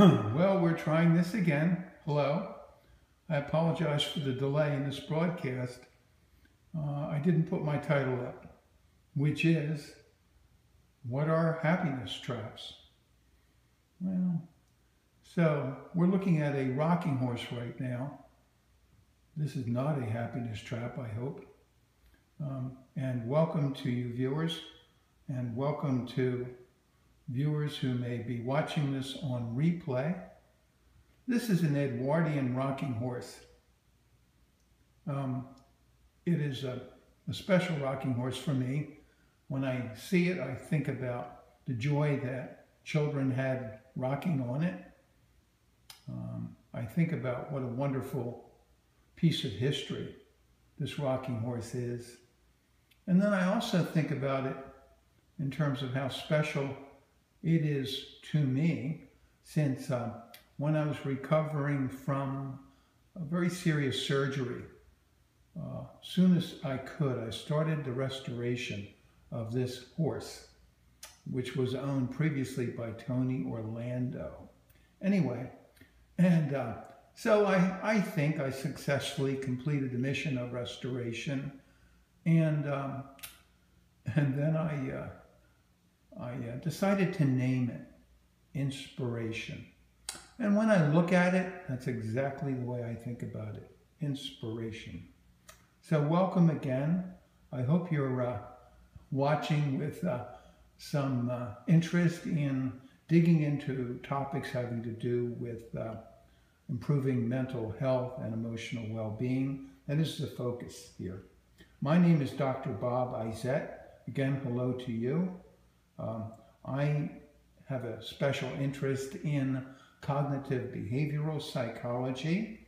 Well, we're trying this again. Hello. I apologize for the delay in this broadcast. I didn't put my title up, which is, What Are Happiness Traps? Well, so we're looking at a rocking horse right now. This is not a happiness trap, I hope. And welcome to you viewers, and welcome to viewers who may be watching this on replay. This is an Edwardian rocking horse. It is a special rocking horse for me. When I see it, I think about the joy that children had rocking on it. I think about what a wonderful piece of history this rocking horse is. And then I also think about it in terms of how special it is to me, since when I was recovering from a very serious surgery, soon as I could, I started the restoration of this horse, which was owned previously by Tony Orlando. Anyway, and so I think I successfully completed the mission of restoration, and then I decided to name it Inspiration. And when I look at it, that's exactly the way I think about it, inspiration. So welcome again. I hope you're watching with some interest in digging into topics having to do with improving mental health and emotional well-being. That is the focus here. My name is Dr. Bob Isett. Again, hello to you. I have a special interest in cognitive behavioral psychology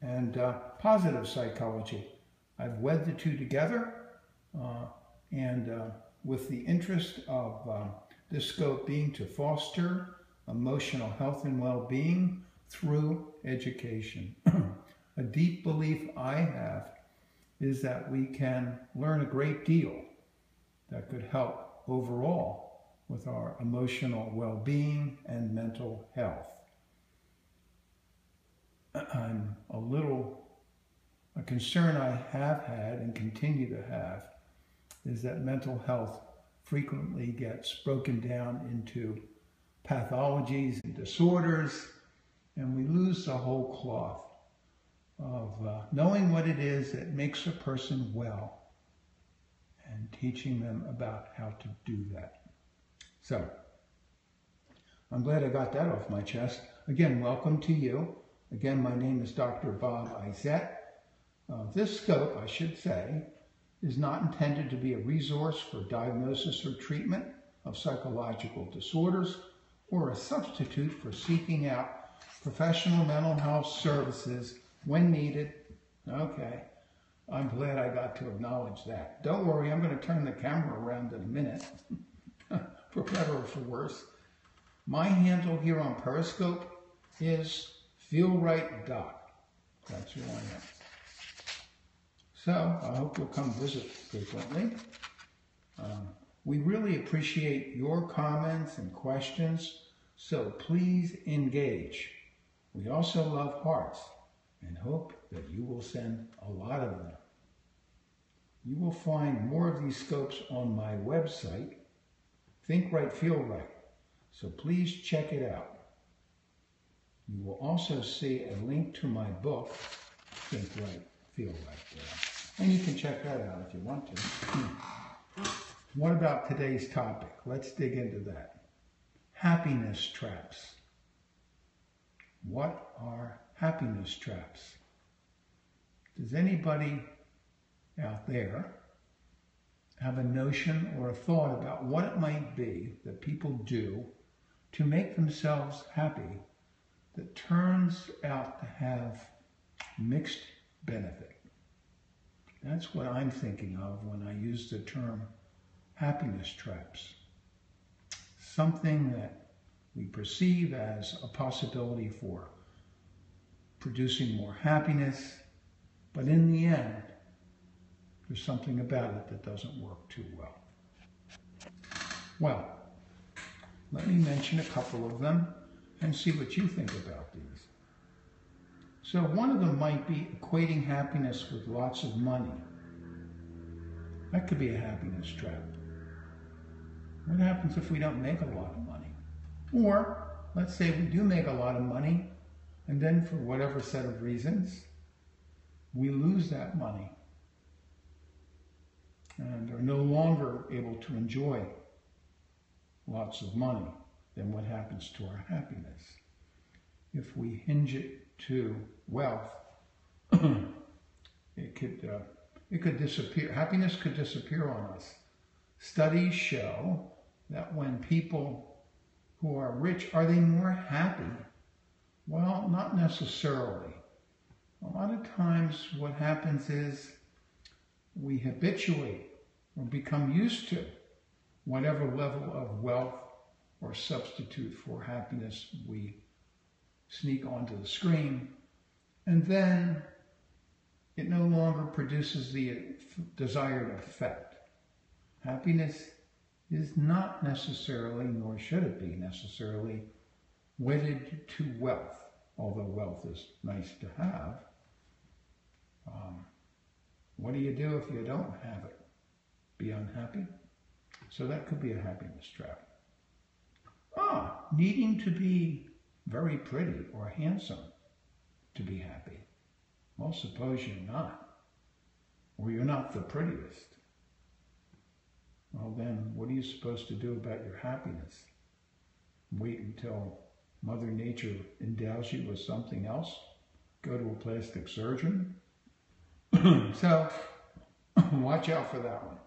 and positive psychology. I've wed the two together, and with the interest of this scope being to foster emotional health and well-being through education. A deep belief I have is that we can learn a great deal that could help overall with our emotional well-being and mental health. A concern I have had and continue to have is that mental health frequently gets broken down into pathologies and disorders, and we lose the whole cloth of knowing what it is that makes a person well and teaching them about how to do that. So, I'm glad I got that off my chest. Again, welcome to you. Again, my name is Dr. Bob Isett. This scope, I should say, is not intended to be a resource for diagnosis or treatment of psychological disorders or a substitute for seeking out professional mental health services when needed. Okay, I'm glad I got to acknowledge that. Don't worry, I'm going to turn the camera around in a minute. For better or for worse. My handle here on Periscope is FeelRightDoc. That's who I am. So I hope you'll come visit frequently. We really appreciate your comments and questions, so please engage. We also love hearts and hope that you will send a lot of them. You will find more of these scopes on my website, Think Right, Feel Right. So please check it out. You will also see a link to my book, Think Right, Feel Right, there. And you can check that out if you want to. What about today's topic? Let's dig into that. Happiness traps. What are happiness traps? Does anybody out there have a notion or a thought about what it might be that people do to make themselves happy that turns out to have mixed benefit? That's what I'm thinking of when I use the term happiness traps. Something that we perceive as a possibility for producing more happiness, but in the end, there's something about it that doesn't work too well. Well, let me mention a couple of them. and see what you think about these. So one of them might be equating happiness with lots of money. That could be a happiness trap. What happens if we don't make a lot of money? Or let's say we do make a lot of money, and then for whatever set of reasons, we lose that money and are no longer able to enjoy lots of money. Then what happens to our happiness? If we hinge it to wealth, it could disappear. Happiness could disappear on us. Studies show that when people who are rich, are they more happy? Well, not necessarily. A lot of times what happens is we habituate or become used to whatever level of wealth or substitute for happiness we sneak onto the screen, and then it no longer produces the desired effect. Happiness is not necessarily, nor should it be necessarily, wedded to wealth, although wealth is nice to have. What do you do if you don't have it? Be unhappy? So that could be a happiness trap. Needing to be very pretty or handsome to be happy. Well, suppose you're not, or you're not the prettiest. Well, then what are you supposed to do about your happiness? Wait until Mother Nature endows you with something else? Go to a plastic surgeon? So, watch out for that one.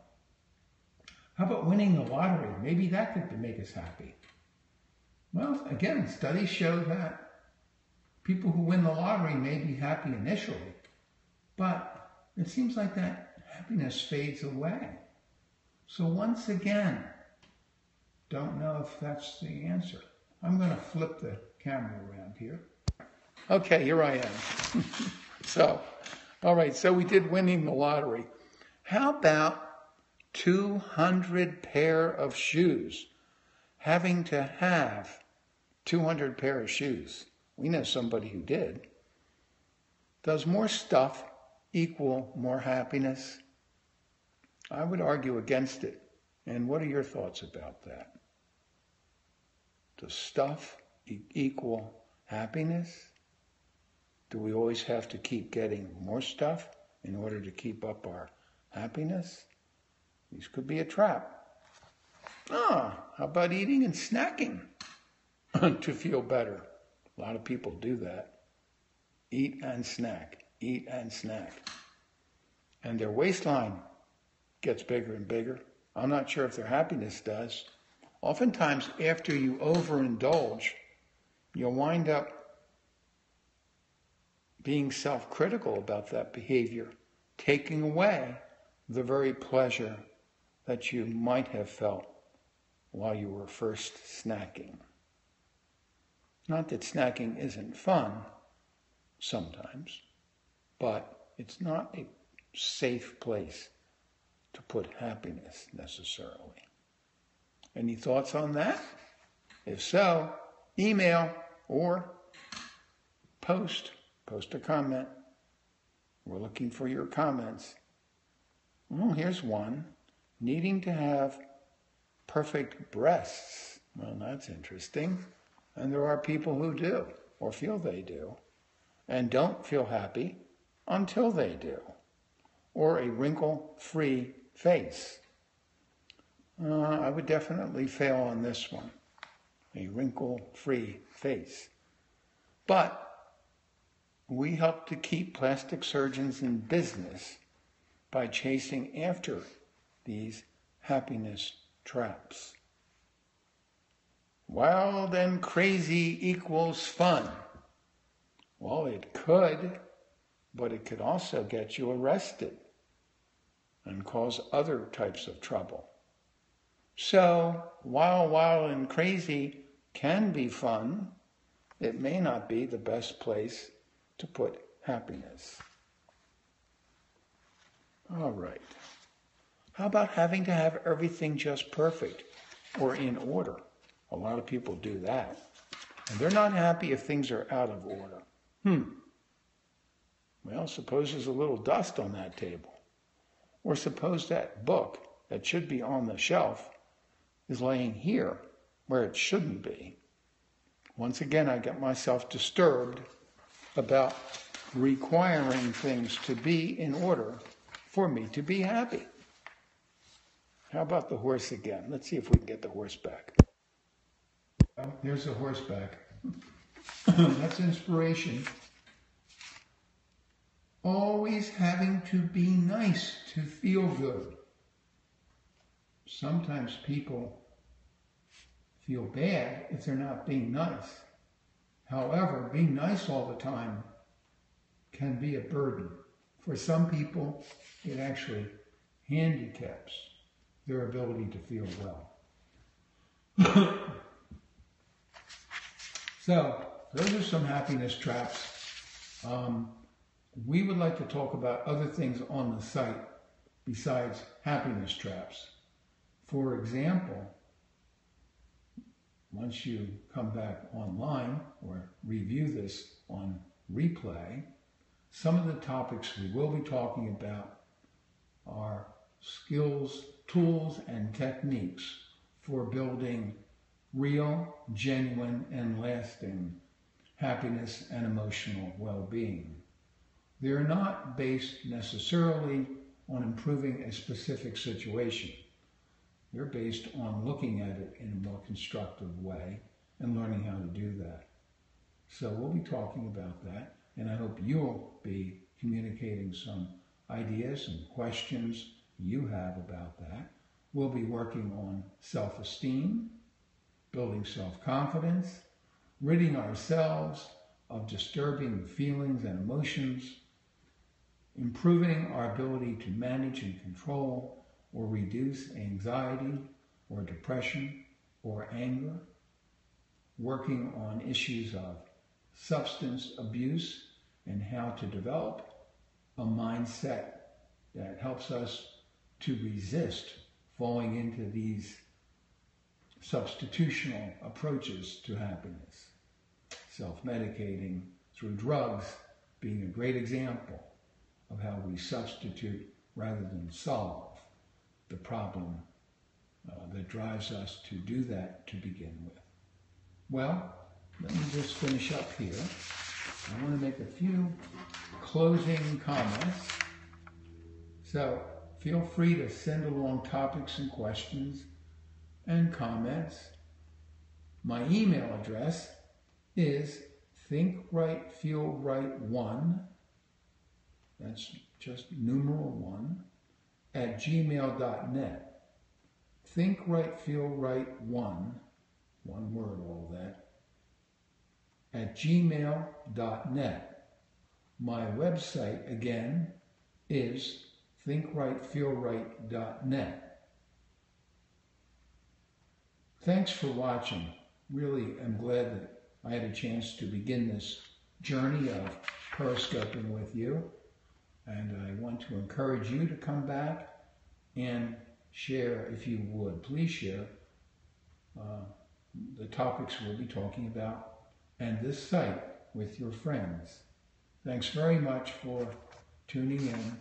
How about winning the lottery? Maybe that could make us happy. Well, again, studies show that people who win the lottery may be happy initially, but it seems like that happiness fades away. So once again, don't know if that's the answer. I'm going to flip the camera around here. Okay, here I am. All right, so we did winning the lottery. How about 200 pair of shoes? Having to have 200 pair of shoes. We know somebody who did. Does more stuff equal more happiness? I would argue against it. And what are your thoughts about that? Does stuff equal happiness? Do we always have to keep getting more stuff in order to keep up our happiness? These could be a trap. How about eating and snacking to feel better? A lot of people do that. Eat and snack, eat and snack. And their waistline gets bigger and bigger. I'm not sure if their happiness does. Oftentimes, after you overindulge, you'll wind up being self-critical about that behavior, taking away the very pleasure that you might have felt while you were first snacking. Not that snacking isn't fun sometimes, but it's not a safe place to put happiness necessarily. Any thoughts on that? If so, email or post a comment. We're looking for your comments. Well, here's one. Needing to have perfect breasts. Well, that's interesting. And there are people who do, or feel they do, and don't feel happy until they do. Or a wrinkle-free face. I would definitely fail on this one. A wrinkle-free face. But we help to keep plastic surgeons in business by chasing after these happiness traps. Well, then crazy equals fun. Well, it could, but it could also get you arrested and cause other types of trouble. So, while wild and crazy can be fun, it may not be the best place to put happiness. All right. How about having to have everything just perfect or in order? A lot of people do that. And they're not happy if things are out of order. Well, suppose there's a little dust on that table. Or suppose that book that should be on the shelf is laying here where it shouldn't be. Once again, I get myself disturbed about requiring things to be in order for me to be happy. How about the horse again? Let's see if we can get the horse back. Well, there's the horse back. That's inspiration. Always having to be nice to feel good. Sometimes people feel bad if they're not being nice. However, being nice all the time can be a burden. For some people, it actually handicaps their ability to feel well. So, those are some happiness traps. We would like to talk about other things on the site besides happiness traps. For example, once you come back online or review this on replay, some of the topics we will be talking about are skills, tools, and techniques for building real, genuine, and lasting happiness and emotional well-being. They're not based necessarily on improving a specific situation. They're based on looking at it in a more constructive way and learning how to do that. So we'll be talking about that, and I hope you'll be communicating some ideas and questions you have about that. We'll be working on self-esteem, building self-confidence, ridding ourselves of disturbing feelings and emotions, improving our ability to manage and control or reduce anxiety or depression or anger, working on issues of substance abuse and how to develop a mindset that helps us to resist falling into these substitutional approaches to happiness. Self-medicating through drugs being a great example of how we substitute rather than solve the problem that drives us to do that to begin with. Well, let me just finish up here. I want to make a few closing comments. So feel free to send along topics and questions and comments. My email address is thinkrightfeelright1, that's just numeral 1, at gmail.net. Thinkrightfeelright1, one word, all that, at gmail.net. My website, again, is thinkrightfeelright.net. Thanks for watching. Really, I'm glad that I had a chance to begin this journey of periscoping with you. And I want to encourage you to come back and share, if you would, please share the topics we'll be talking about and this site with your friends. Thanks very much for tuning in.